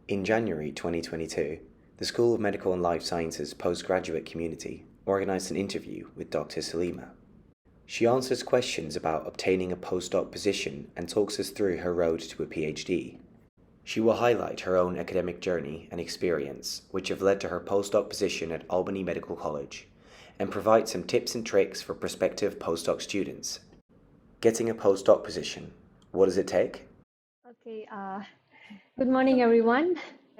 In January 2022, the School of Medical and Life Sciences postgraduate community organised an interview with Dr Salima. She answers questions about obtaining a postdoc position and talks us through her road to a PhD. She will highlight her own academic journey and experience, which have led to her postdoc position at Albany Medical College, and provide some tips and tricks for prospective postdoc students. Getting a postdoc position, what does it take? Okay, good morning, everyone.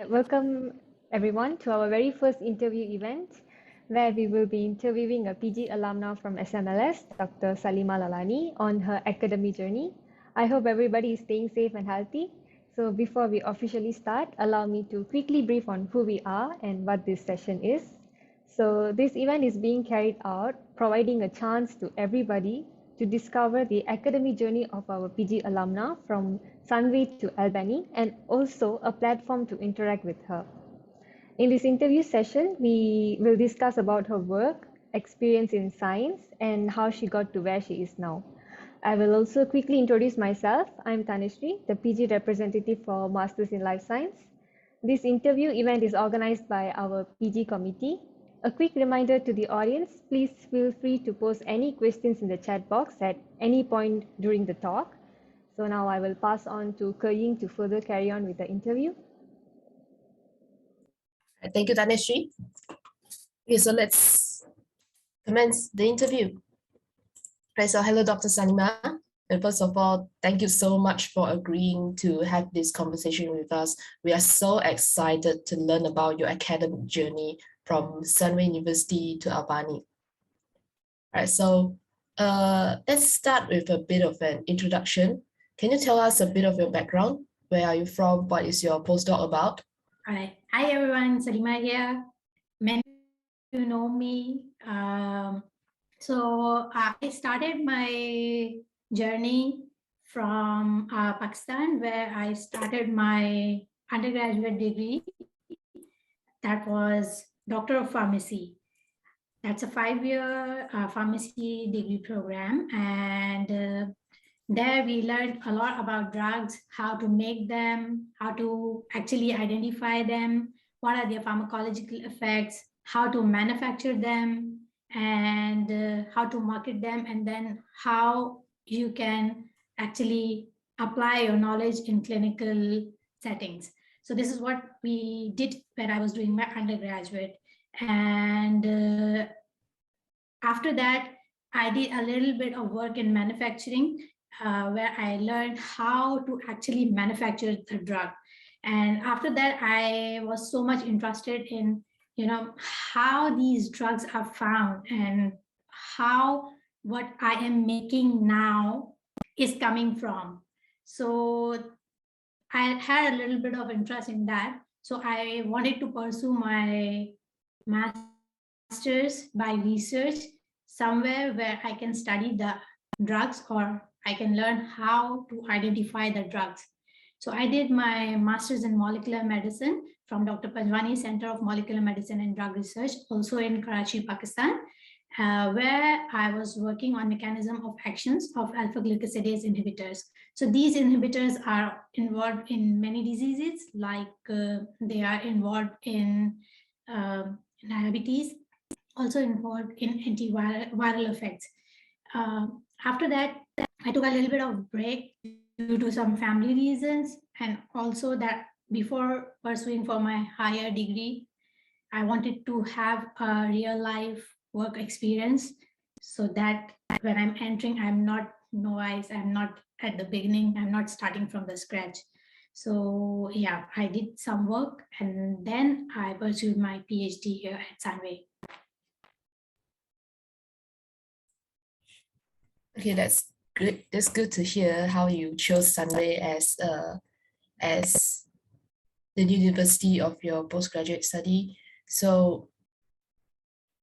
Welcome, everyone, to our very first interview event, where we will be interviewing a PG alumna from SMLS, Dr. Salima Lalani, on her academic journey. I hope everybody is staying safe and healthy. So before we officially start, allow me to quickly brief on who we are and what this session is. So this event is being carried out, providing a chance to everybody to discover the academic journey of our PG alumna from Sunway to Albany, and also a platform to interact with her. In this interview session, we will discuss about her work, experience in science, and how she got to where she is now. I will also quickly introduce myself. I'm Tanishri, the PG representative for Masters in Life Science. This interview event is organized by our PG committee. A quick reminder to the audience, please feel free to post any questions in the chat box at any point during the talk. So now I will pass on to Ke-Ying to further carry on with the interview. Thank you, Tanishri. Okay, so let's commence the interview. Right, so hello, Dr. Salima. And first of all, thank you so much for agreeing to have this conversation with us. We are so excited to learn about your academic journey from Sunway University to Albany. All right, so let's start with a bit of an introduction. Can you tell us a bit of your background? Where are you from? What is your postdoc about? All right. Hi, everyone. Salima here. Many of you know me. So I started my journey from Pakistan, where I started my undergraduate degree. That was Doctor of Pharmacy. That's a 5-year pharmacy degree program. And there we learned a lot about drugs, how to make them, how to actually identify them, what are their pharmacological effects, how to manufacture them, and how to market them, and then how you can actually apply your knowledge in clinical settings. So this is what we did when I was doing my undergraduate. And after that, I did a little bit of work in manufacturing, where I learned how to actually manufacture the drug. And after that, I was so much interested in, how these drugs are found and how what I am making now is coming from. So I had a little bit of interest in that. So I wanted to pursue my master's by research somewhere where I can study the drugs, or I can learn how to identify the drugs. So I did my master's in molecular medicine from Dr. Panjwani Center of Molecular Medicine and Drug Research, also in Karachi, Pakistan, where I was working on mechanism of actions of alpha-glucosidase inhibitors. So these inhibitors are involved in many diseases, like they are involved in diabetes, also involved in antiviral effects. After that, I took a little bit of break due to some family reasons, and also that before pursuing for my higher degree, I wanted to have a real life work experience, so that when I'm entering, I'm not novice, I'm not at the beginning, I'm not starting from the scratch. So yeah, I did some work, and then I pursued my PhD here at Sunway. Okay, that's good. That's good to hear how you chose Sunway as the university of your postgraduate study. So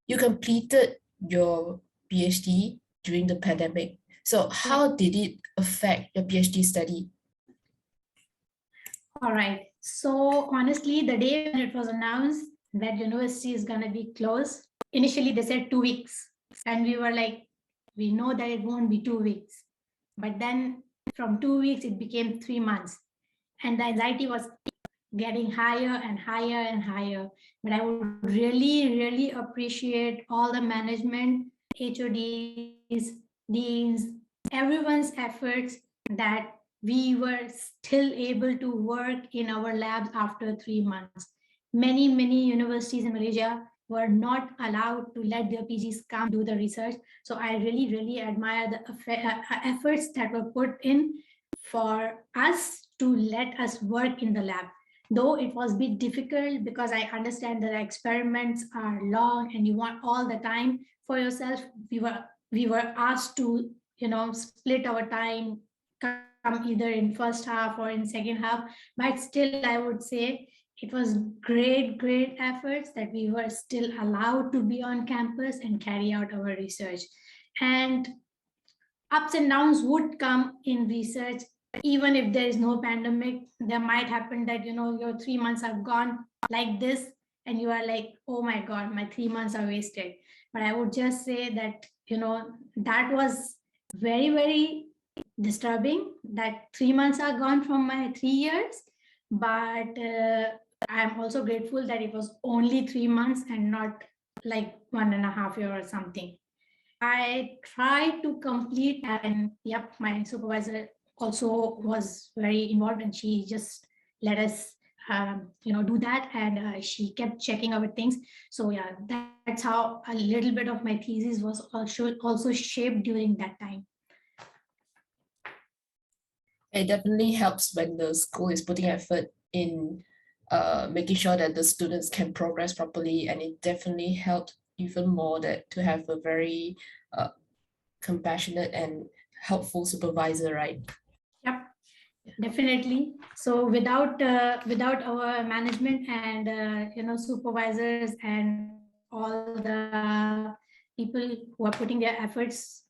you completed your PhD during the pandemic. So how did it affect your PhD study? All right. So honestly, the day when it was announced that university is going to be closed, initially they said 2 weeks. And we were like, we know that it won't be 2 weeks. But then from 2 weeks, it became 3 months. And the anxiety was getting higher and higher and higher. But I would really, really appreciate all the management, HODs, deans, everyone's efforts that we were still able to work in our labs after 3 months. Many universities in Malaysia were not allowed to let their PGs come do the research. So I really, really admire the efforts that were put in for us to let us work in the lab. Though it was a bit difficult because I understand that experiments are long and you want all the time for yourself. We were asked to, split our time, come either in first half or in second half, but still I would say it was great efforts that we were still allowed to be on campus and carry out our research. And ups and downs would come in research. Even if there is no pandemic, there might happen that, your 3 months are gone like this and you are like, oh my God, my 3 months are wasted. But I would just say that, that was very disturbing that 3 months are gone from my 3 years. But I'm also grateful that it was only 3 months and not like 1.5 years or something. I tried to complete, and yep, my supervisor also was very involved, and she just let us, do that, and she kept checking our things. So yeah, that's how a little bit of my thesis was also shaped during that time. It definitely helps when the school is putting effort in making sure that the students can progress properly, and it definitely helped even more that to have a very compassionate and helpful supervisor, right? Yep, definitely. So without our management and supervisors and all the people who are putting their efforts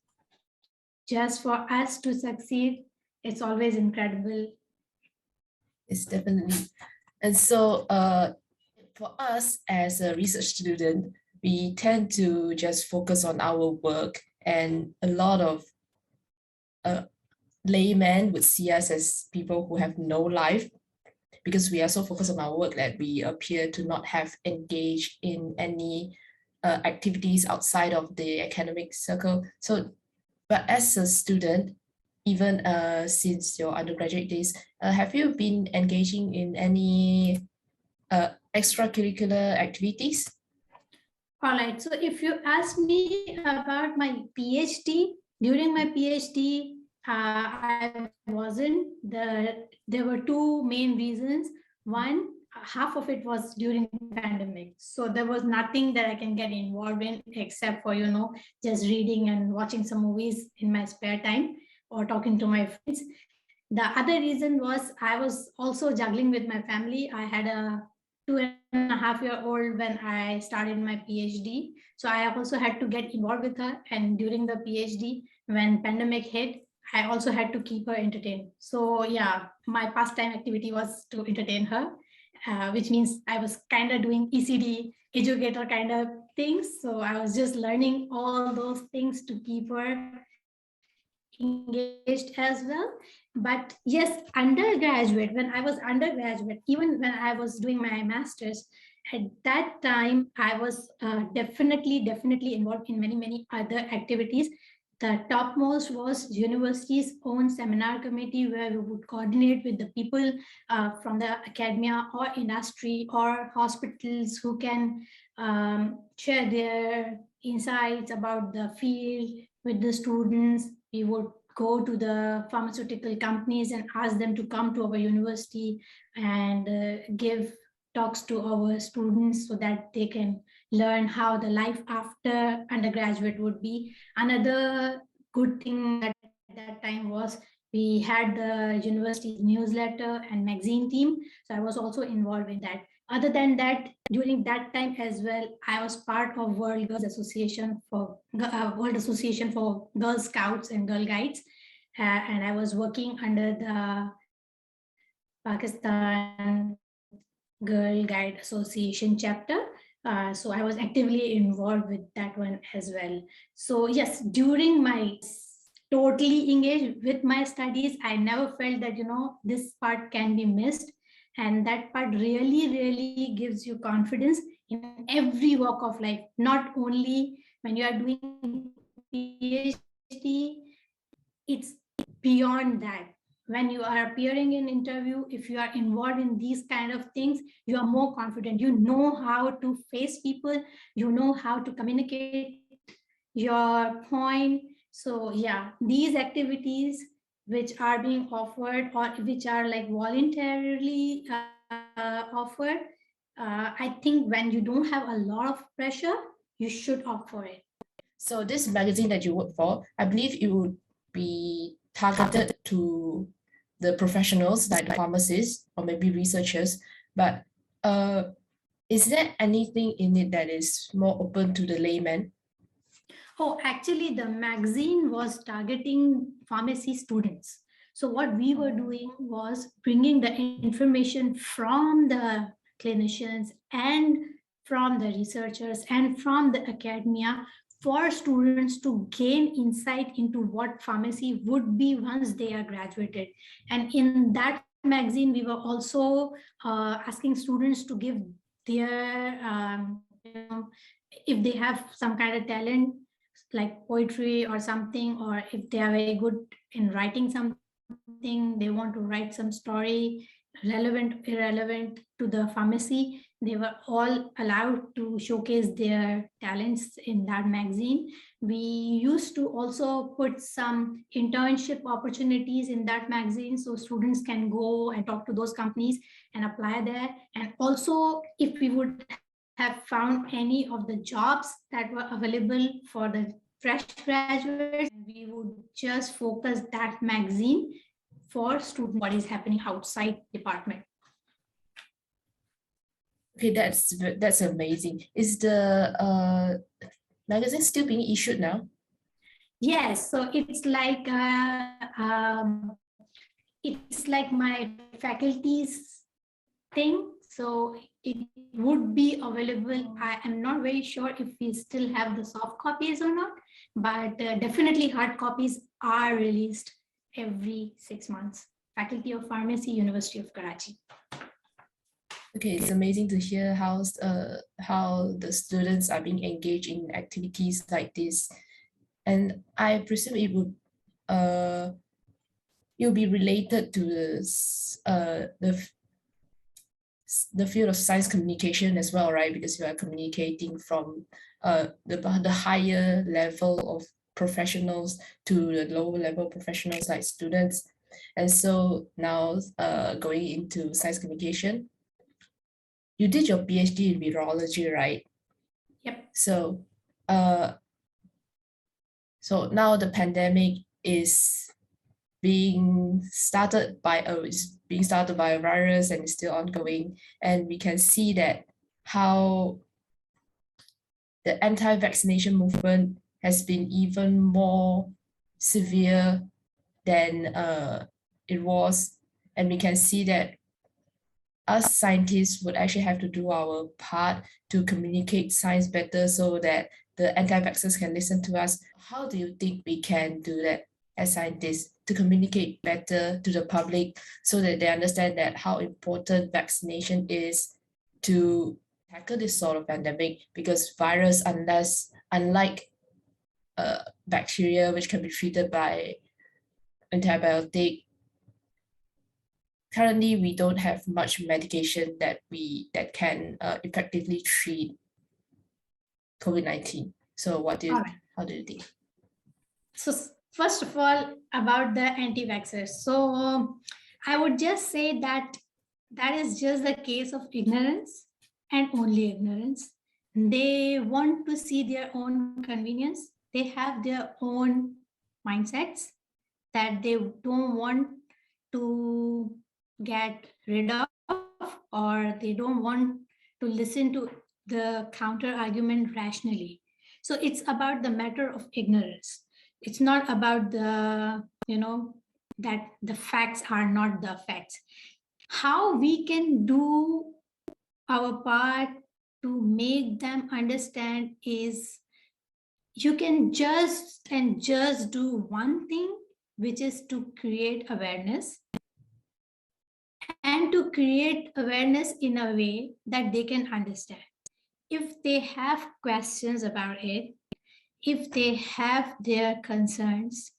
just for us to succeed, it's always incredible. It's definitely. And so for us as a research student, we tend to just focus on our work, and a lot of laymen would see us as people who have no life because we are so focused on our work that we appear to not have engaged in any activities outside of the academic circle. So, but as a student, even since your undergraduate days, have you been engaging in any extracurricular activities? All right. So if you ask me about my PhD, during my PhD, I wasn't. There were two main reasons. One, half of it was during pandemic. So there was nothing that I can get involved in except for, just reading and watching some movies in my spare time or talking to my friends. The other reason was I was also juggling with my family. I had a 2.5-year-old when I started my PhD. So I also had to get involved with her. And during the PhD, when pandemic hit, I also had to keep her entertained. So yeah, my pastime activity was to entertain her, which means I was kind of doing ECD, educator kind of things. So I was just learning all those things to keep her engaged as well. But yes, undergraduate, when I was undergraduate, even when I was doing my master's, at that time, I was definitely involved in many other activities. The topmost was university's own seminar committee, where we would coordinate with the people from the academia or industry or hospitals who can share their insights about the field with the students. We would go to the pharmaceutical companies and ask them to come to our university and give talks to our students so that they can learn how the life after undergraduate would be. Another good thing at that time was we had the university newsletter and magazine team. So I was also involved in that. Other than that, during that time as well, I was part of World Association for Girl Scouts and Girl Guides, and I was working under the Pakistan Girl Guide Association chapter. So I was actively involved with that one as well. So yes, during my totally engaged with my studies, I never felt that this part can be missed. And that part really, really gives you confidence in every walk of life, not only when you are doing PhD, it's beyond that. When you are appearing in interview, if you are involved in these kind of things, you are more confident. You know how to face people, you know how to communicate your point. So yeah, these activities which are being offered or which are like voluntarily offered, I think when you don't have a lot of pressure, you should opt for it. So this magazine that you work for, I believe it would be targeted to the professionals like the pharmacists or maybe researchers, but is there anything in it that is more open to the layman? Oh, actually, the magazine was targeting pharmacy students. So what we were doing was bringing the information from the clinicians and from the researchers and from the academia for students to gain insight into what pharmacy would be once they are graduated. And in that magazine, we were also asking students to give their, if they have some kind of talent, like poetry or something, or if they are very good in writing something, they want to write some story, relevant, irrelevant to the pharmacy, they were all allowed to showcase their talents in that magazine. We used to also put some internship opportunities in that magazine, so students can go and talk to those companies and apply there. And also, if we would have found any of the jobs that were available for the fresh graduates, we would just focus that magazine for students, what is happening outside department. Okay, that's amazing. Is the magazine still being issued now? Yes, so it's like my faculty's thing. So it would be available. I am not very sure if we still have the soft copies or not, but definitely hard copies are released every 6 months. Faculty of Pharmacy, University of Karachi. Okay, it's amazing to hear how the students are being engaged in activities like this, and I presume it would you'll be related to the field of science communication as well, right? Because you are communicating from the higher level of professionals to the lower level professionals like students. And so now going into science communication, you did your PhD in virology, right? Yep. So so now the pandemic is being started by a virus and is still ongoing, and we can see that how the anti-vaccination movement has been even more severe than it was, and we can see that us scientists would actually have to do our part to communicate science better so that the anti-vaxxers can listen to us. How do you think we can do that as scientists to communicate better to the public so that they understand that how important vaccination is to tackle this sort of pandemic? Because virus, unlike bacteria, which can be treated by antibiotic, currently we don't have much medication that can effectively treat COVID-19. So how do you think? So first of all, about the anti-vaxxers. So I would just say that is just the case of ignorance and only ignorance. They want to see their own convenience. They have their own mindsets that they don't want to get rid of, or they don't want to listen to the counter argument rationally. So it's about the matter of ignorance. It's not about the, that the facts are not the facts. How we can do our part to make them understand is you can just do one thing, which is to create awareness and to create awareness in a way that they can understand. If they have questions about it, if they have their concerns,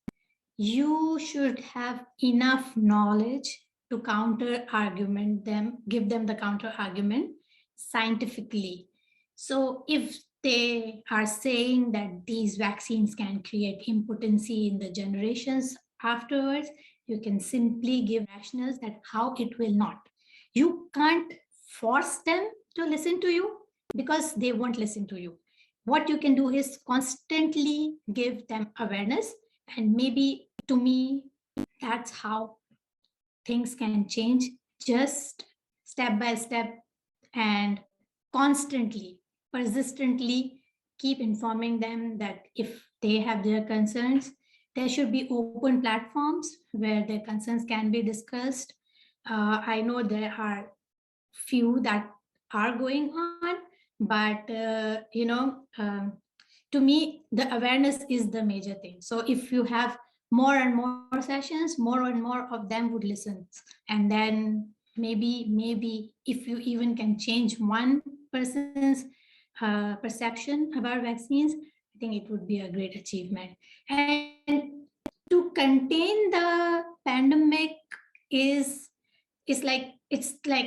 you should have enough knowledge to counter argument them, give them the counter argument scientifically. So if they are saying that these vaccines can create impotency in the generations afterwards, you can simply give rationales that how it will not. You can't force them to listen to you because they won't listen to you. What you can do is constantly give them awareness, and maybe to me, that's how things can change, just step by step and constantly, persistently keep informing them that if they have their concerns, there should be open platforms where their concerns can be discussed. I know there are few that are going on, but to me, the awareness is the major thing. So if you have more and more sessions, more and more of them would listen. And then maybe if you even can change one person's perception about vaccines, I think it would be a great achievement. And to contain the pandemic is it's like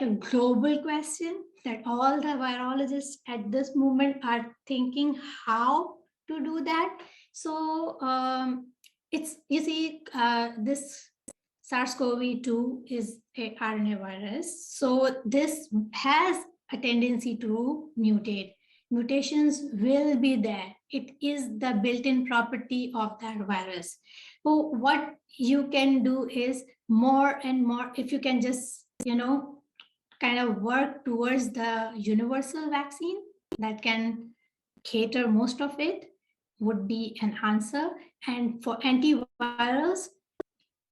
a global question that all the virologists at this moment are thinking how to do that. So it's, you see, this SARS-CoV-2 is a RNA virus. So this has a tendency to mutate. Mutations will be there. It is the built-in property of that virus. So what you can do is more and more, if you can just, kind of work towards the universal vaccine that can cater most of it, would be an answer. And for antivirals,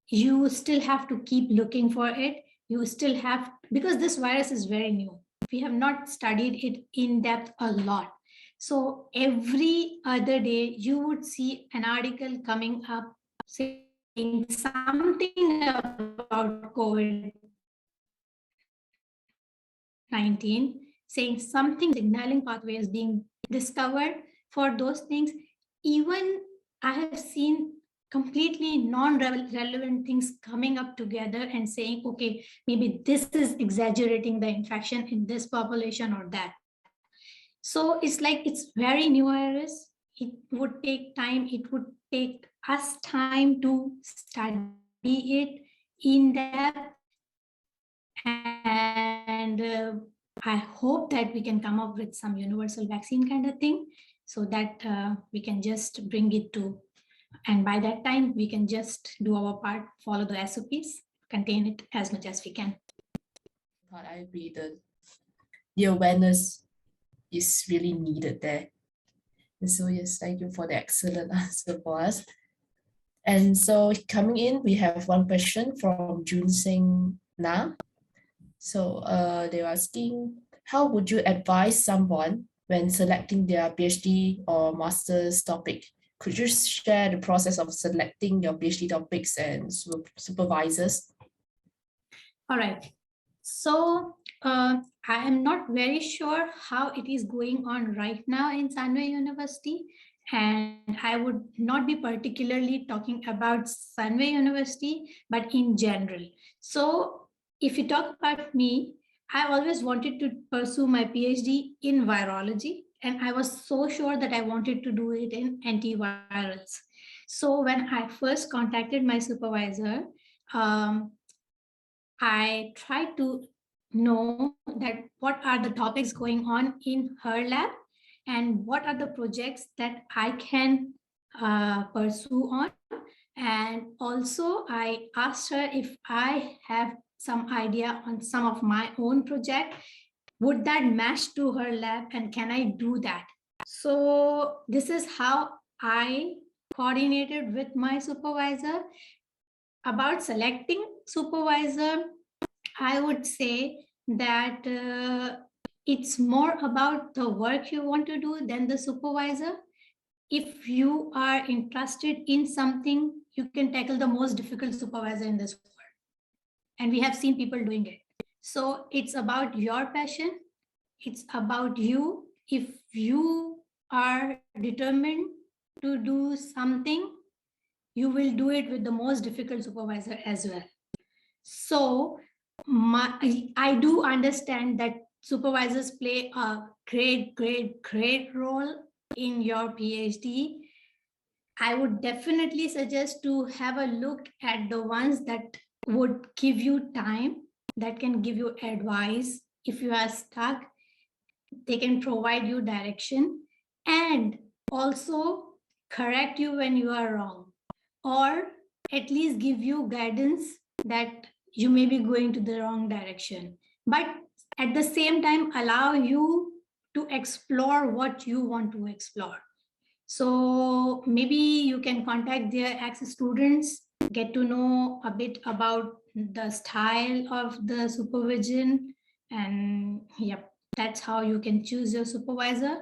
you still have to keep looking for it. You still have, because this virus is very new. We have not studied it in depth a lot. So every other day you would see an article coming up saying something about COVID-19, saying something, signaling pathways being discovered for those things. Even I have seen completely non-relevant things coming up together and saying, okay, maybe this is exaggerating the infection in this population or that. So it's like, it's very new virus. It would take time. It would take us time to study it in depth. And I hope that we can come up with some universal vaccine kind of thing, so that we can just bring it to, and by that time we can just do our part, follow the SOPs, contain it as much as we can. I agree that the awareness is really needed there. And so yes, thank you for the excellent answer for us. And so coming in, we have one question from Jun Sing Na. So they're asking, how would you advise someone when selecting their PhD or master's topic? Could you share the process of selecting your PhD topics and supervisors? All right. So I am not very sure how it is going on right now in Sunway University, and I would not be particularly talking about Sunway University, but in general. So if you talk about me, I always wanted to pursue my PhD in virology, and I was so sure that I wanted to do it in antivirals. So when I first contacted my supervisor, I tried to know that what are the topics going on in her lab and what are the projects that I can pursue on. And also I asked her if I have some idea on some of my own project, would that match to her lab and can I do that? So this is how I coordinated with my supervisor. About selecting supervisor, I would say that it's more about the work you want to do than the supervisor. If you are interested in something, you can tackle the most difficult supervisor in this world. And we have seen people doing it. So it's about your passion. It's about you. If you are determined to do something, you will do it with the most difficult supervisor as well. So I do understand that supervisors play a great role in your PhD. I would definitely suggest to have a look at the ones that would give you time, that can give you advice. If you are stuck, they can provide you direction and also correct you when you are wrong, or at least give you guidance that you may be going to the wrong direction, but at the same time allow you to explore what you want to explore. So maybe you can contact their ex-students, get to know a bit about the style of the supervision, and yep, that's how you can choose your supervisor.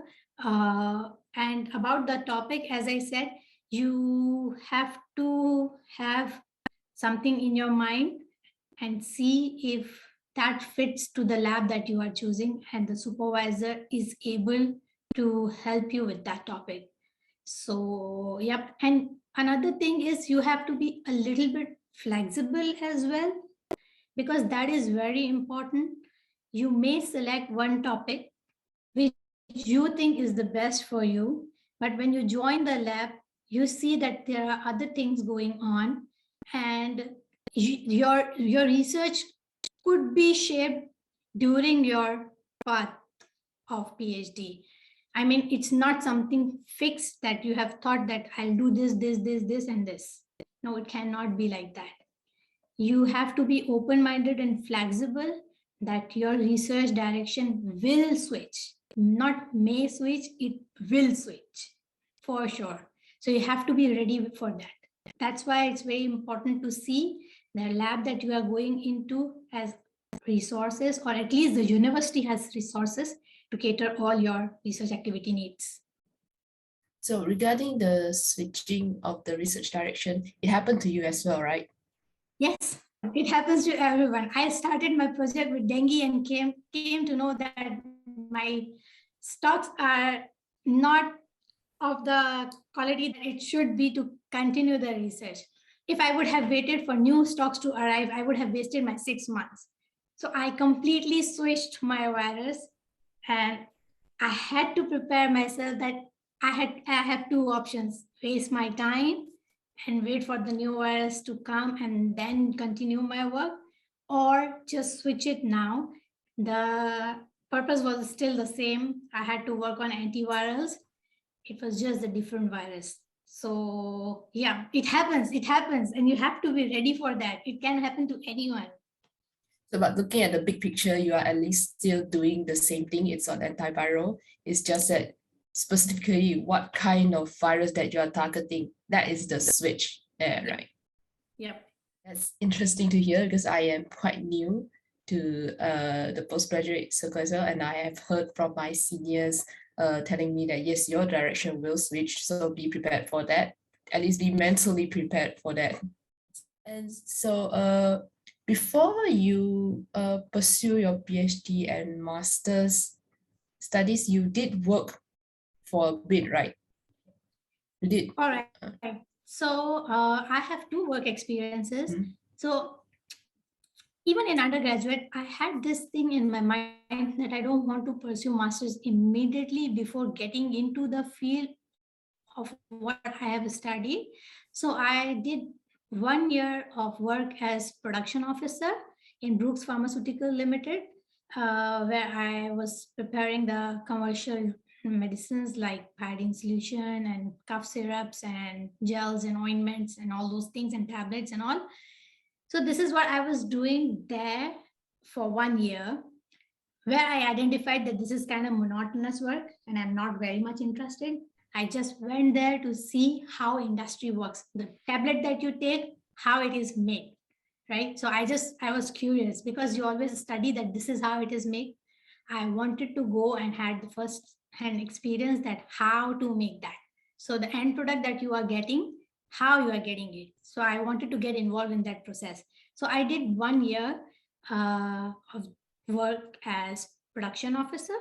And about the topic, as I said, you have to have something in your mind and see if that fits to the lab that you are choosing and the supervisor is able to help you with that topic. So, yep. And another thing is you have to be a little bit flexible as well, because that is very important. You may select one topic which you think is the best for you, but when you join the lab, you see that there are other things going on, and your research could be shaped during your path of PhD. I mean, it's not something fixed that you have thought that I'll do this, and this. No, it cannot be like that. You have to be open-minded and flexible that your research direction will switch, not may switch, it will switch for sure. So you have to be ready for that. That's why it's very important to see the lab that you are going into as resources, or at least the university has resources to cater all your research activity needs. So regarding the switching of the research direction, it happened to you as well, right? Yes, it happens to everyone. I started my project with dengue and came to know that my stocks are not of the quality that it should be to continue the research. If I would have waited for new stocks to arrive, I would have wasted my 6 months. So I completely switched my virus, and I had to prepare myself that I have two options: waste my time and wait for the new virus to come and then continue my work, or just switch it now. The purpose was still the same. I had to work on antivirals. It was just a different virus. So yeah, it happens, and you have to be ready for that. It can happen to anyone. So, but looking at the big picture, you are at least still doing the same thing. It's on antiviral. It's just that specifically what kind of virus that you are targeting, that is the switch there, right? Yep. That's interesting to hear because I am quite new to the postgraduate circle as well, and I have heard from my seniors telling me that yes, your direction will switch, so be prepared for that. At least be mentally prepared for that. And so before you pursue your PhD and master's studies, you did work for a bit, right? You did. All right. So I have two work experiences. So even in undergraduate, I had this thing in my mind that I don't want to pursue master's immediately before getting into the field of what I have studied. So I did 1 year of work as production officer in Brooks Pharmaceutical Limited, where I was preparing the commercial medicines like padding solution and cough syrups and gels and ointments and all those things and tablets and all. So this is what I was doing there for 1 year, where I identified that this is kind of monotonous work and I'm not very much interested. I just went there to see how industry works. The tablet that you take, how it is made, right? So I was curious because you always study that this is how it is made. I wanted to go and had the first hand experience that how to make that. So the end product that you are getting, how you are getting it. So I wanted to get involved in that process. So I did 1 year of work as production officer.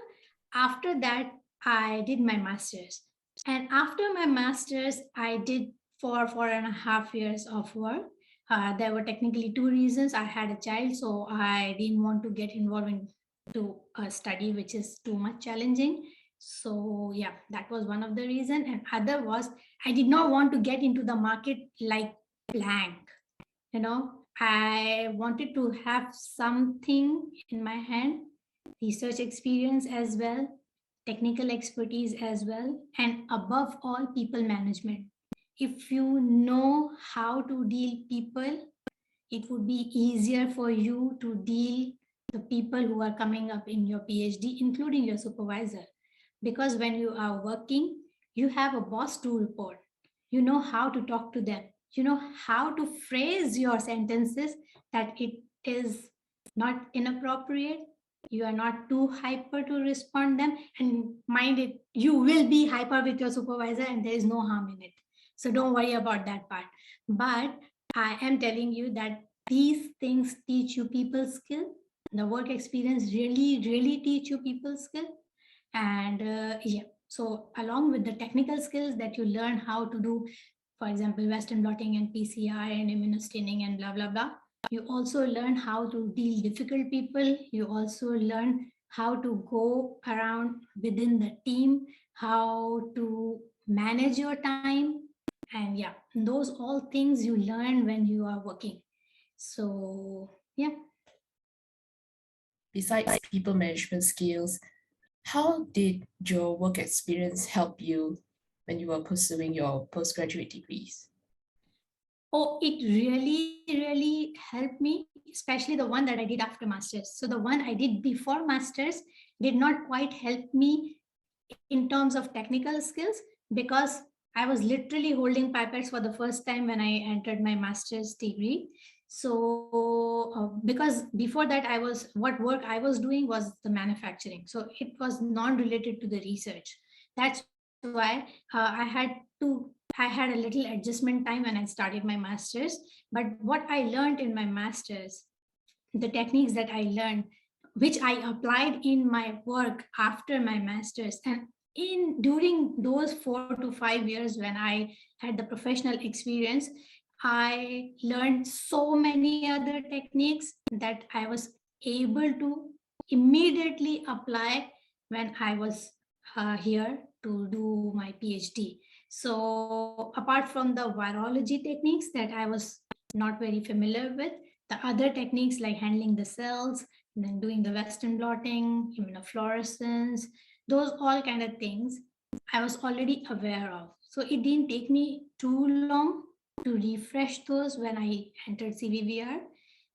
After that, I did my master's. And after my master's, I did 4.5 years of work. There were technically two reasons. I had a child, so I didn't want to get involved into a study which is too much challenging. So yeah, that was one of the reason. And other was I did not want to get into the market like blank. I wanted to have something in my hand, research experience as well, technical expertise as well, and above all, people management. If you know how to deal people, it would be easier for you to deal the people who are coming up in your PhD, including your supervisor. Because when you are working, you have a boss to report. You know how to talk to them. You know how to phrase your sentences that it is not inappropriate. You are not too hyper to respond them. And mind it, you will be hyper with your supervisor and there is no harm in it. So don't worry about that part. But I am telling you that these things teach you people skill. The work experience really teach you people skill. And yeah, so along with the technical skills that you learn how to do, for example, Western blotting and PCR and immunostaining and blah, blah, blah, you also learn how to deal difficult people. You also learn how to go around within the team, how to manage your time. And yeah, those all things you learn when you are working. So yeah. Besides people management skills, how did your work experience help you when you were pursuing your postgraduate degrees? Oh, it really helped me, especially the one that I did after master's. So the one I did before master's did not quite help me in terms of technical skills, because I was literally holding pipettes for the first time when I entered my master's degree. So because before that, what work I was doing was the manufacturing. So it was non-related to the research. That's why I had a little adjustment time when I started my master's. But what I learned in my master's, the techniques that I learned, which I applied in my work after my master's, and in during those 4 to 5 years when I had the professional experience, I learned so many other techniques that I was able to immediately apply when I was here to do my PhD. So apart from the virology techniques that I was not very familiar with, the other techniques like handling the cells, and then doing the Western blotting, immunofluorescence, those all kind of things I was already aware of. So it didn't take me too long to refresh those when I entered CVVR.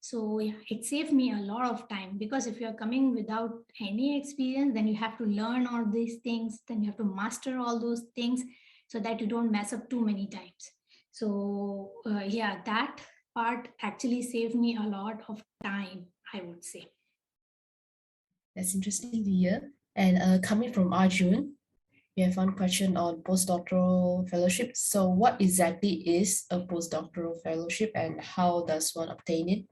So yeah, it saved me a lot of time, because if you're coming without any experience, then you have to learn all these things, then you have to master all those things so that you don't mess up too many times. So yeah, that part actually saved me a lot of time, I would say. That's interesting to hear. And coming from Arjun, we have one question on postdoctoral fellowship. So what exactly is a postdoctoral fellowship and how does one obtain it?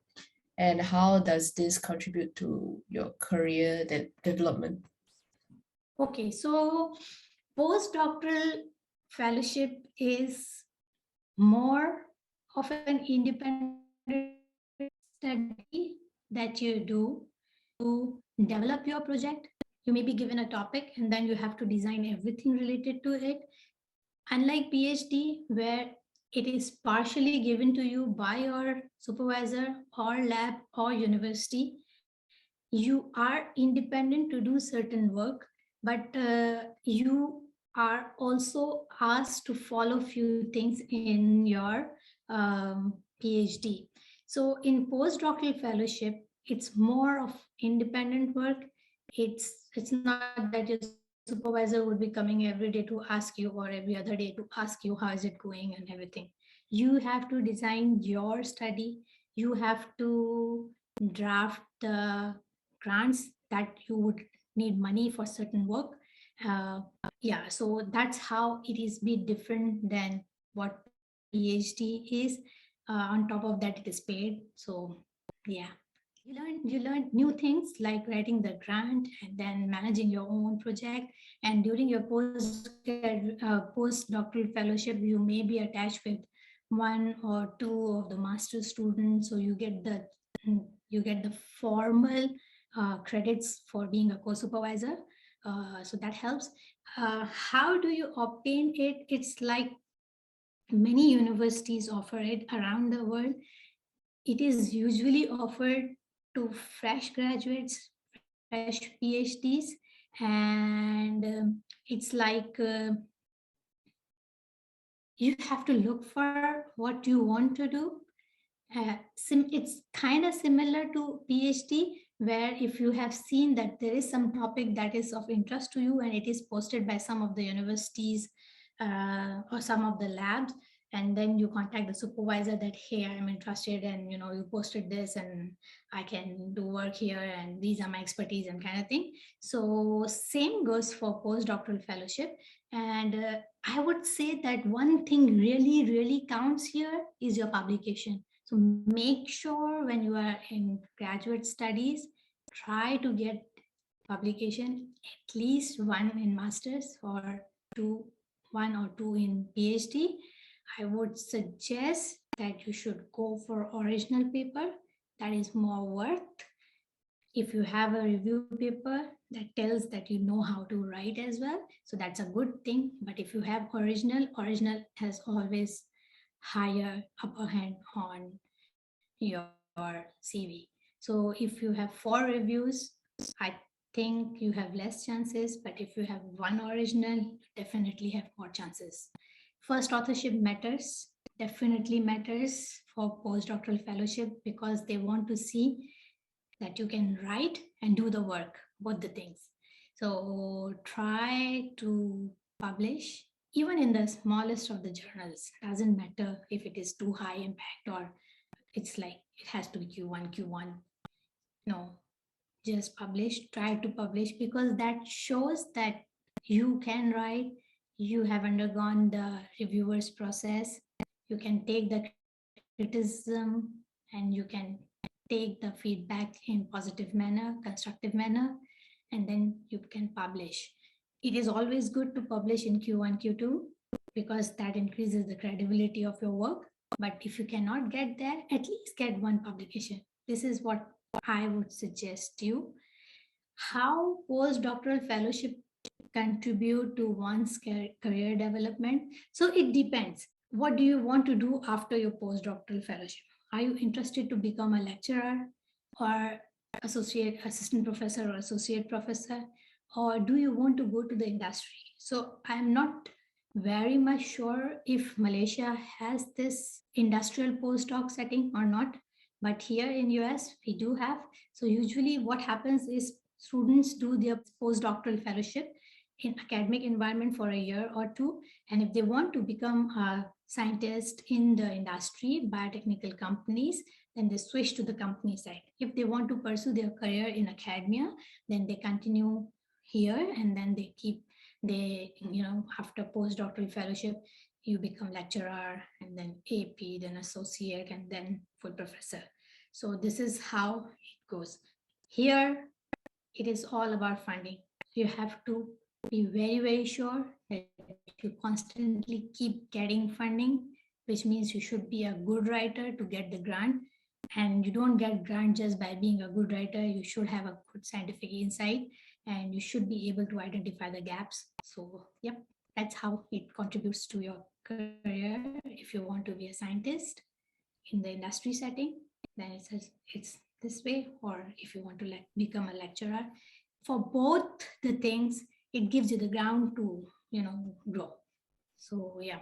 And how does this contribute to your career development? Okay, so postdoctoral fellowship is more of an independent study that you do to develop your project. You may be given a topic and then you have to design everything related to it. Unlike PhD, where it is partially given to you by your supervisor or lab or university, you are independent to do certain work, but you are also asked to follow few things in your PhD. So in postdoctoral fellowship, it's more of independent work. It's not that your supervisor would be coming every day to ask you, or every other day to ask you how is it going and everything. You have to design your study. You have to draft the grants that you would need money for certain work. Yeah, so that's how it is bit different than what PhD is. On top of that, it is paid. So yeah. You learn new things like writing the grant and then managing your own project. And during your postdoctoral fellowship, you may be attached with one or two of the master students, so you get the formal credits for being a co-supervisor. So that helps. How do you obtain it? It's like many universities offer it around the world. It is usually offered to fresh graduates, fresh PhDs, and it's like you have to look for what you want to do. It's kind of similar to PhD, where if you have seen that there is some topic that is of interest to you and it is posted by some of the universities or some of the labs, and then you contact the supervisor that, hey, I'm interested, and you posted this and I can do work here and these are my expertise and kind of thing. So same goes for postdoctoral fellowship. And I would say that one thing really counts here is your publication. So make sure when you are in graduate studies, try to get publication, at least one in master's or one or two in PhD. I would suggest that you should go for original paper. That is more worth. If you have a review paper that tells that you know how to write as well, so that's a good thing. But if you have original has always higher upper hand on your CV. So if you have 4 reviews, I think you have less chances, but if you have one original, you definitely have more chances. First authorship matters, definitely matters for postdoctoral fellowship, because they want to see that you can write and do the work, both the things. So try to publish even in the smallest of the journals. Doesn't matter if it is too high impact or it's like it has to be Q1. No, just publish, try to publish, because that shows that you can write, you have undergone the reviewer's process, you can take the criticism and you can take the feedback in positive manner, constructive manner, and then you can publish. It is always good to publish in Q1, Q2, because that increases the credibility of your work. But if you cannot get there, at least get one publication. This is what I would suggest you. How postdoctoral fellowship contribute to one's career development? So it depends. What do you want to do after your postdoctoral fellowship? Are you interested to become a lecturer or assistant professor or associate professor? Or do you want to go to the industry? So I'm not very much sure if Malaysia has this industrial postdoc setting or not, but here in US we do have. So usually what happens is students do their postdoctoral fellowship in academic environment for a year or two, and if they want to become a scientist in the industry, biotechnical companies, then they switch to the company side. If they want to pursue their career in academia, then they continue here, and then after postdoctoral fellowship, you become lecturer, and then AP, then associate, and then full professor. So this is how it goes. Here, it is all about funding. You have to be very sure that you constantly keep getting funding, which means you should be a good writer to get the grant. And you don't get grant just by being a good writer. You should have a good scientific insight, and you should be able to identify the gaps. So yep, that's how it contributes to your career. If you want to be a scientist in the industry setting, then it's this way. Or if you want to become a lecturer, for both the things, it gives you the ground to grow. So yeah.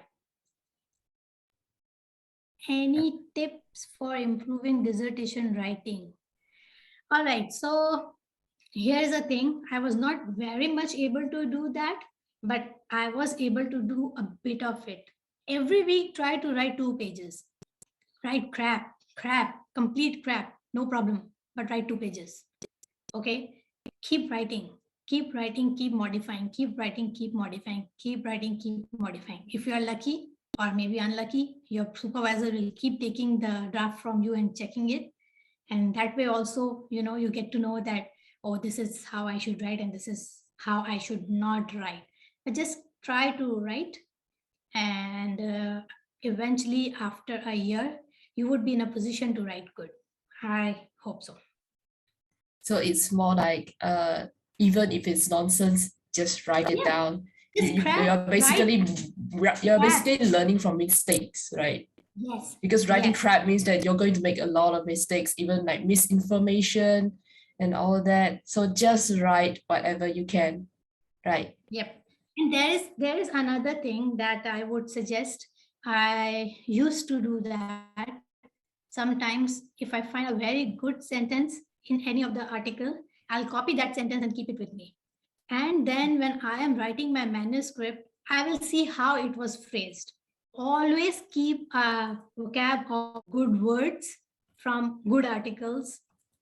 Any tips for improving dissertation writing? All right, so here's the thing. I was not very much able to do that, but I was able to do a bit of it. Every week, try to write 2 pages. Write crap, complete crap, no problem, but write 2 pages. Okay, keep writing, keep modifying, keep writing, keep modifying, keep writing, keep modifying. If you are lucky or maybe unlucky, your supervisor will keep taking the draft from you and checking it. And that way also, you get to know that, oh, this is how I should write and this is how I should not write. But just try to write, and eventually after a year, you would be in a position to write good. I hope so. So it's more like even if it's nonsense, just write it down. Just You're basically learning from mistakes, right? Yes. Because writing Yes. crap means that you're going to make a lot of mistakes, even like misinformation and all that. So just write whatever you can, right? Yep. And there is another thing that I would suggest. I used to do that. Sometimes if I find a very good sentence in any of the article, I'll copy that sentence and keep it with me. And then when I am writing my manuscript, I will see how it was phrased. Always keep a vocab of good words from good articles.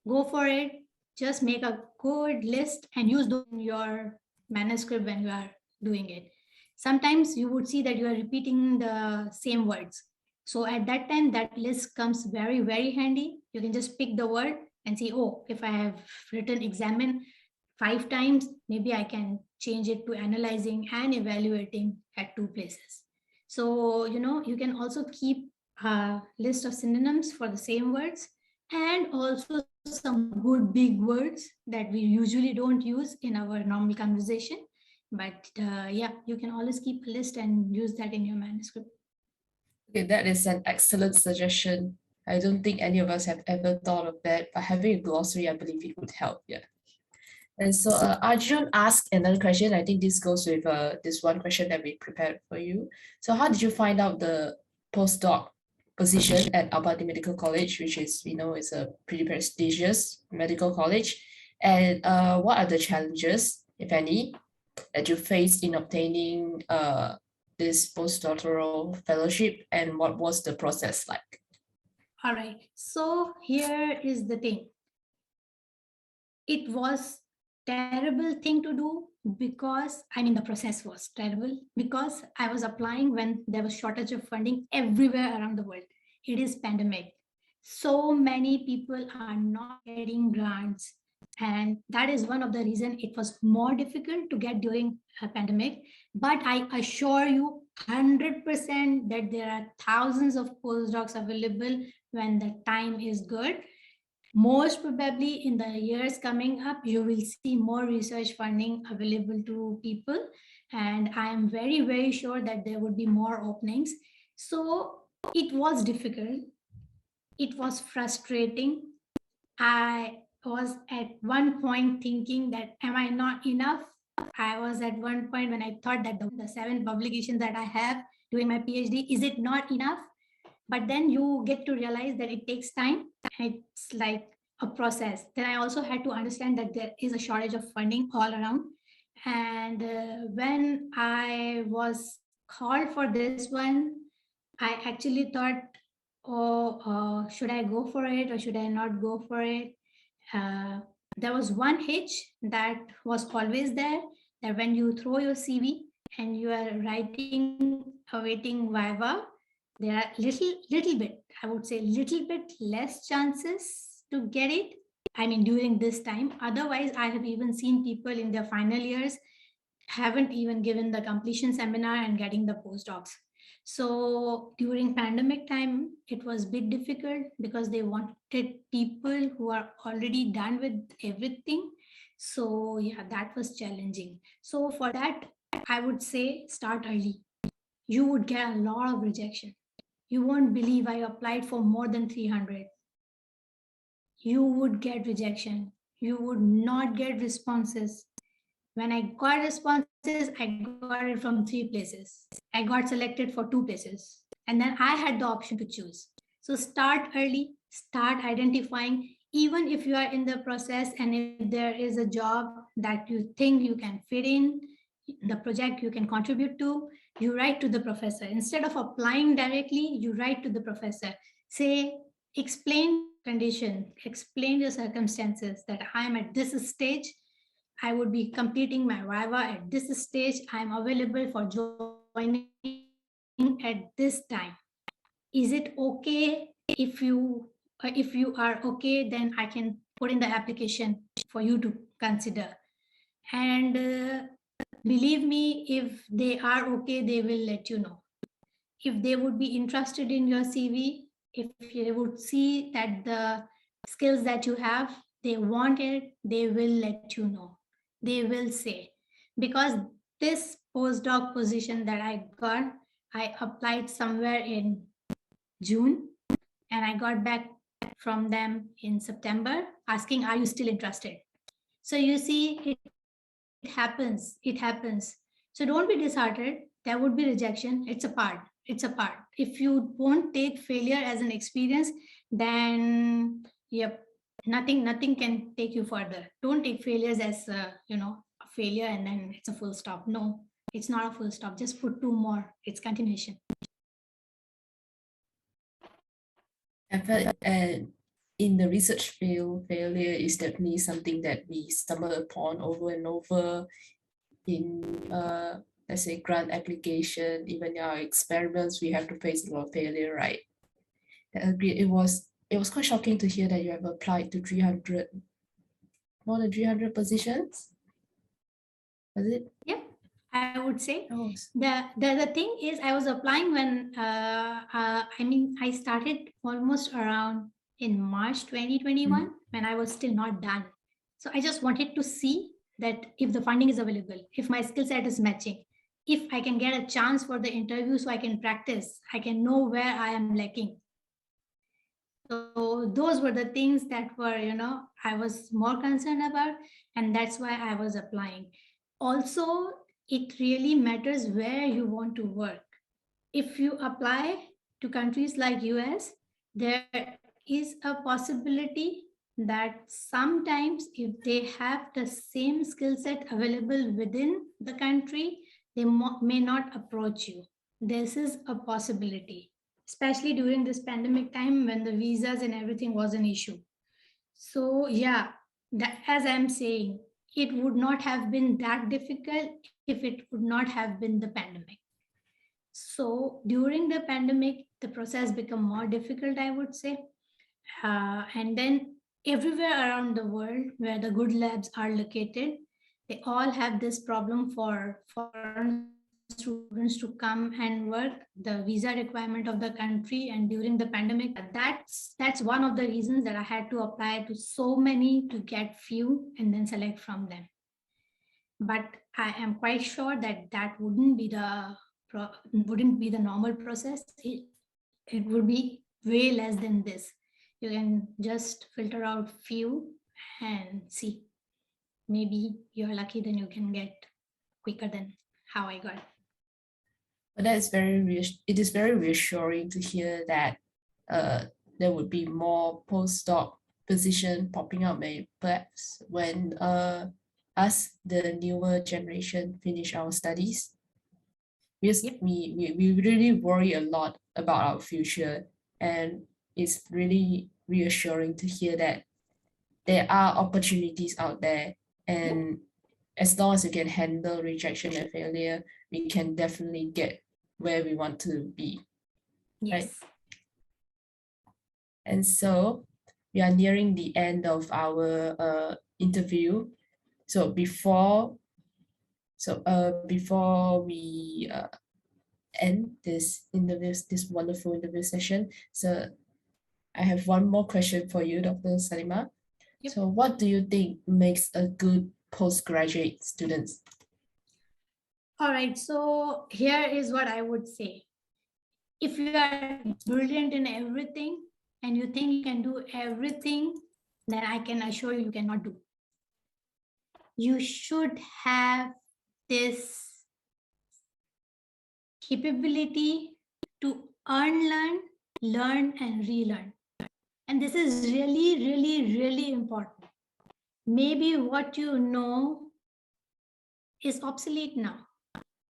Go for it. Just make a good list and use those in your manuscript when you are doing it. Sometimes you would see that you are repeating the same words. So at that time, that list comes very, very handy. You can just pick the word and see, oh, if I have written examine 5 times, maybe I can change it to analyzing and evaluating at 2 places. So, you can also keep a list of synonyms for the same words, and also some good big words that we usually don't use in our normal conversation. But yeah, you can always keep a list and use that in your manuscript. Okay, that is an excellent suggestion. I don't think any of us have ever thought of that, but having a glossary, I believe it would help. Yeah. And so Arjun asked another question. I think this goes with this one question that we prepared for you. So how did you find out the postdoc position at Albany Medical College, which is, is a pretty prestigious medical college? And what are the challenges, if any, that you faced in obtaining this postdoctoral fellowship, and what was the process like? All right. So here is the thing. It was terrible thing to do because the process was terrible because I was applying when there was shortage of funding everywhere around the world. It is pandemic. So many people are not getting grants, and that is one of the reason it was more difficult to get during a pandemic. But I assure you 100% that there are thousands of postdocs available when the time is good. Most probably in the years coming up, you will see more research funding available to people. And I am very, very sure that there would be more openings. So it was difficult. It was frustrating. I was at one point thinking that, am I not enough? I was at one point when I thought that the 7 publications that I have doing my PhD, is it not enough? But then you get to realize that it takes time, and it's like a process. Then I also had to understand that there is a shortage of funding all around. And when I was called for this one, I actually thought, oh, should I go for it or should I not go for it? There was one hitch that was always there, that when you throw your CV and you are writing, awaiting Viva, there are little bit, I would say little bit less chances to get it. During this time. Otherwise, I have even seen people in their final years haven't even given the completion seminar and getting the postdocs. So during pandemic time, it was a bit difficult because they wanted people who are already done with everything. So yeah, that was challenging. So for that, I would say start early. You would get a lot of rejection. You won't believe I applied for more than 300. You would get rejection. You would not get responses. When I got responses, I got it from 3 places. I got selected for 2 places. And then I had the option to choose. So start early, start identifying, even if you are in the process and if there is a job that you think you can fit in, the project you can contribute to, you write to the professor. Instead of applying directly, you write to the professor. Say, explain condition, explain your circumstances, that I am at this stage, I would be completing my Viva at this stage, I'm available for joining at this time. Is it okay if you if you are okay, then I can put in the application for you to consider. And believe me, if they are okay, they will let you know. If they would be interested in your CV, if they would see that the skills that you have, they want it, they will let you know. They will say, because this postdoc position that I got, I applied somewhere in June, and I got back from them in September asking, are you still interested? So you see, it happens. It happens. So don't be disheartened. There would be rejection. It's a part. It's a part. If you won't take failure as an experience, then yep, nothing can take you further. Don't take failures as a failure and then it's a full stop. No, it's not a full stop. Just put two more. It's continuation. And in the research field, failure is definitely something that we stumble upon over and over in, let's say, grant application, even our experiments, we have to face a lot of failure, right? I agree. It was quite shocking to hear that you have applied to more than 300 positions. Was it? Yep, I would say. Oh, The thing is, I was applying when I started almost around in March 2021 when I was still not done. So I just wanted to see that if the funding is available, if my skill set is matching, if I can get a chance for the interview so I can practice, I can know where I am lacking. So those were the things that were, I was more concerned about, and that's why I was applying. Also, it really matters where you want to work. If you apply to countries like US, there is a possibility that sometimes if they have the same skill set available within the country, they may not approach you. This is a possibility, especially during this pandemic time when the visas and everything was an issue. So yeah, as I'm saying, it would not have been that difficult if it would not have been the pandemic. So during the pandemic, the process became more difficult, I would say. And then everywhere around the world where the good labs are located, they all have this problem for foreign students to come and work, the visa requirement of the country. And during the pandemic, that's one of the reasons that I had to apply to so many to get few and then select from them. But I am quite sure that that wouldn't be the normal process. It would be way less than this. You can just filter out few and see. Maybe you're lucky, then you can get quicker than how I got. But it is very reassuring to hear that there would be more postdoc position popping up perhaps when us, the newer generation, finish our studies. Because we really worry a lot about our future, and it's really reassuring to hear that there are opportunities out there, and as long as we can handle rejection and failure, we can definitely get where we want to be. Yes. Right? And so we are nearing the end of our interview. So before we end this wonderful interview session, so I have one more question for you, Dr. Salima. Yep. So what do you think makes a good postgraduate student? All right, so here is what I would say. If you are brilliant in everything and you think you can do everything, then I can assure you cannot do. You should have this capability to learn and relearn. And this is really, really, really important. Maybe what you know is obsolete now.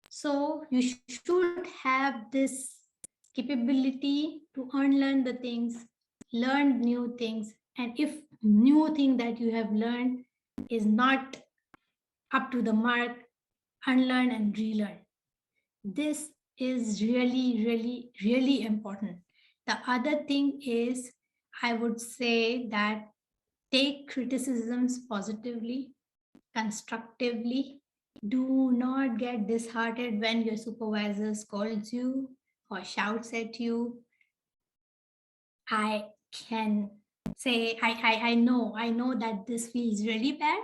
So you should have this capability to unlearn the things, learn new things. And if new thing that you have learned is not up to the mark, unlearn and relearn. This is really, really, really important. The other thing is I would say that take criticisms positively, constructively. Do not get disheartened when your supervisor scolds you or shouts at you. I can say I know that this feels really bad,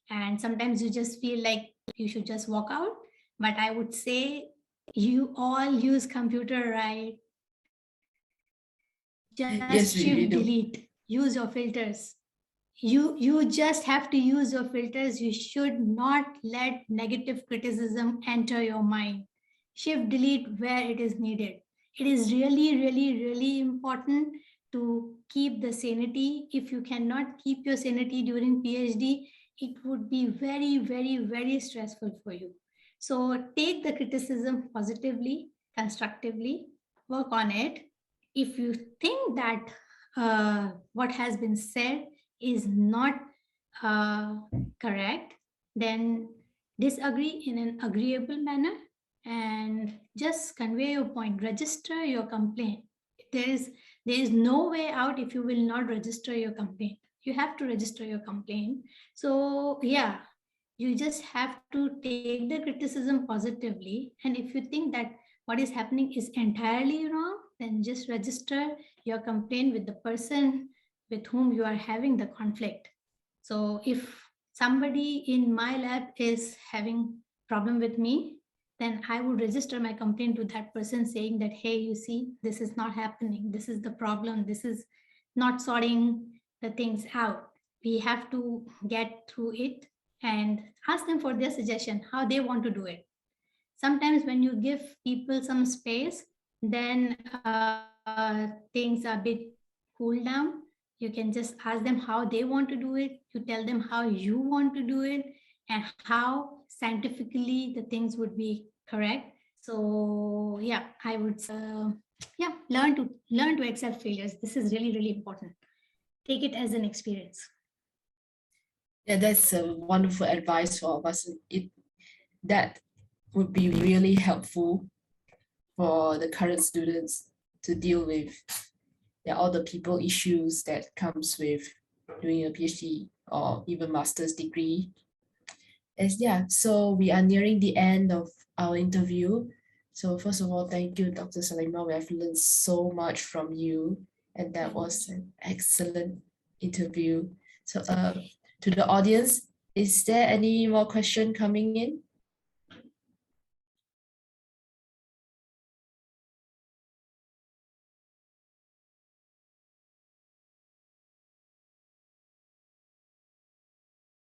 and sometimes you just feel like you should just walk out. But I would say you all use computer, right? Just Yes, we shift do. delete, use your filters. You just have to use your filters. You should not let negative criticism enter your mind. Shift delete where it is needed. It is really important to keep the sanity. If you cannot keep your sanity during PhD, it would be very stressful for you. So take the criticism positively, constructively, work on it. If you think that what has been said is not correct, then disagree in an agreeable manner and just convey your point. Register your complaint. There is no way out if you will not register your complaint. You have to register your complaint. So yeah, you just have to take the criticism positively. And if you think that what is happening is entirely wrong, then just register your complaint with the person with whom you are having the conflict. So if somebody in my lab is having problem with me, then I would register my complaint to that person saying that, hey, you see, this is not happening. This is the problem. This is not sorting the things out. We have to get through it and ask them for their suggestion, how they want to do it. Sometimes when you give people some space, then things are a bit cool down. You can just ask them how they want to do it. You tell them how you want to do it and how scientifically the things would be correct. So yeah, I would learn to accept failures. This is really important. Take it as an experience. Yeah, that's a wonderful advice for us. That would be really helpful for the current students to deal with all the people issues that comes with doing a PhD or even master's degree. So we are nearing the end of our interview. So first of all, thank you, Dr. Salima. We have learned so much from you, and that was an excellent interview. So to the audience, is there any more question coming in?